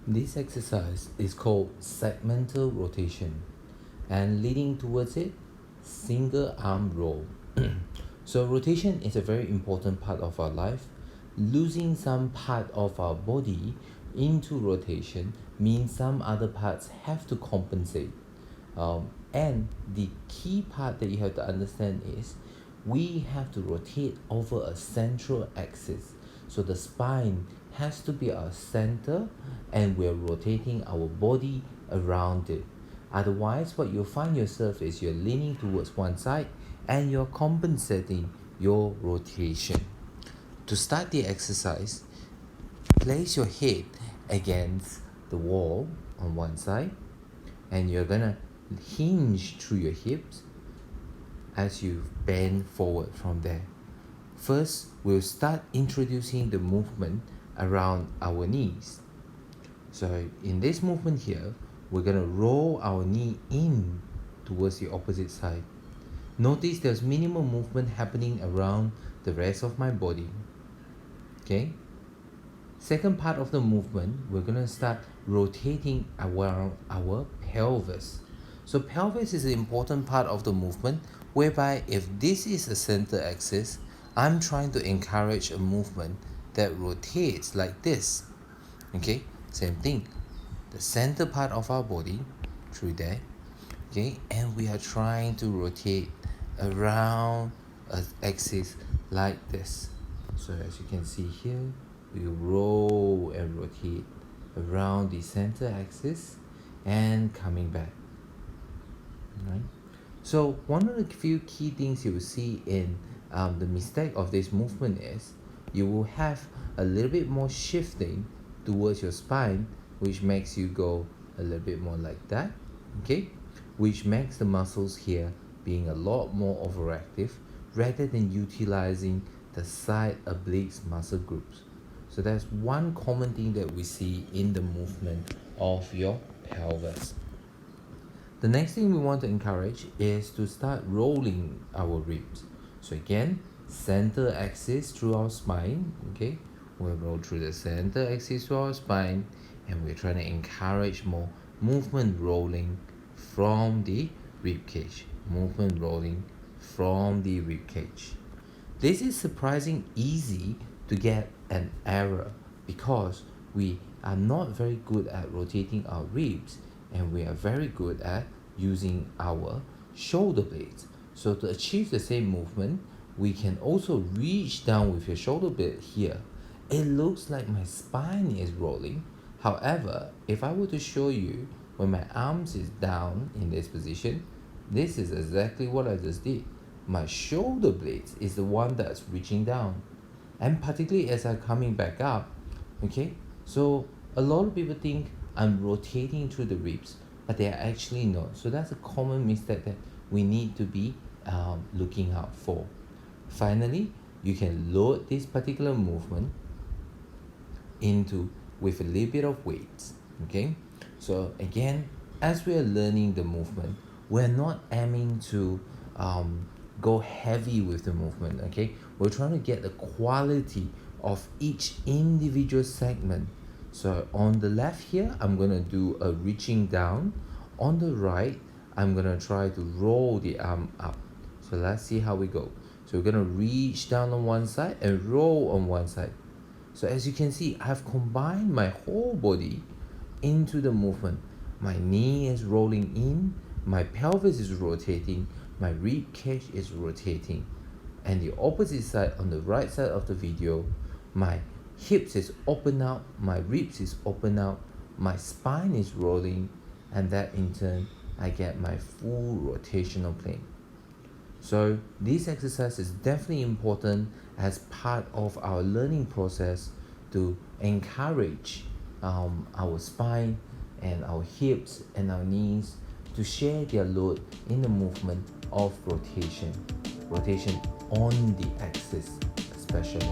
This exercise is called segmental rotation, and leading towards it, single arm roll. So rotation is a very important part of our life. Losing some part of our body into rotation means some other parts have to compensate. And the key part that you have to understand is we have to rotate over a central axis. So the spine has to be our center, and we're rotating our body around it. Otherwise, what you'll find yourself is you're leaning towards one side and you're compensating your rotation. To start the exercise, place your head against the wall on one side, and you're gonna hinge through your hips as you bend forward from there. First, we'll start introducing the movement around our knees. So in this movement here, we're gonna roll our knee in towards the opposite side. Notice there's minimal movement happening around the rest of my body. Okay? Second part of the movement, we're gonna start rotating around our pelvis. So pelvis is an important part of the movement, whereby if this is a center axis, I'm trying to encourage a movement that rotates like this. Okay, same thing. The center part of our body through there. Okay, and we are trying to rotate around an axis like this. So as you can see here, we roll and rotate around the center axis and coming back. Right? So one of the few key things you will see in the mistake of this movement is you will have a little bit more shifting towards your spine, which makes you go a little bit more like that, okay, which makes the muscles here being a lot more overactive rather than utilizing the side obliques muscle groups. So that's one common thing that we see in the movement of your pelvis. The next thing we want to encourage is to start rolling our ribs. So again, center axis through our spine, okay? We'll roll through the center axis to our spine, and we're trying to encourage more movement rolling from the rib cage. Movement rolling from the rib cage. This is surprisingly easy to get an error because we are not very good at rotating our ribs, and we are very good at using our shoulder blades. So to achieve the same movement, we can also reach down with your shoulder blade here. It looks like my spine is rolling. However, if I were to show you when my arms is down in this position, this is exactly what I just did. My shoulder blades is the one that's reaching down, and particularly as I'm coming back up, okay? So a lot of people think I'm rotating through the ribs, but they are actually not. So that's a common mistake that we need to be looking out for. Finally, you can load this particular movement into with a little bit of weights, okay? So again, as we are learning the movement, we're not aiming to go heavy with the movement, okay? We're trying to get the quality of each individual segment. So on the left here, I'm gonna do a reaching down. On the right, I'm gonna try to roll the arm up. So let's see how we go. So we're gonna reach down on one side and roll on one side. So as you can see, I've combined my whole body into the movement. My knee is rolling in, my pelvis is rotating, my rib cage is rotating. And the opposite side, on the right side of the video, my hips is open out, my ribs is open out, my spine is rolling, and that in turn, I get my full rotational plane. So this exercise is definitely important as part of our learning process to encourage our spine and our hips and our knees to share their load in the movement of rotation on the axis especially.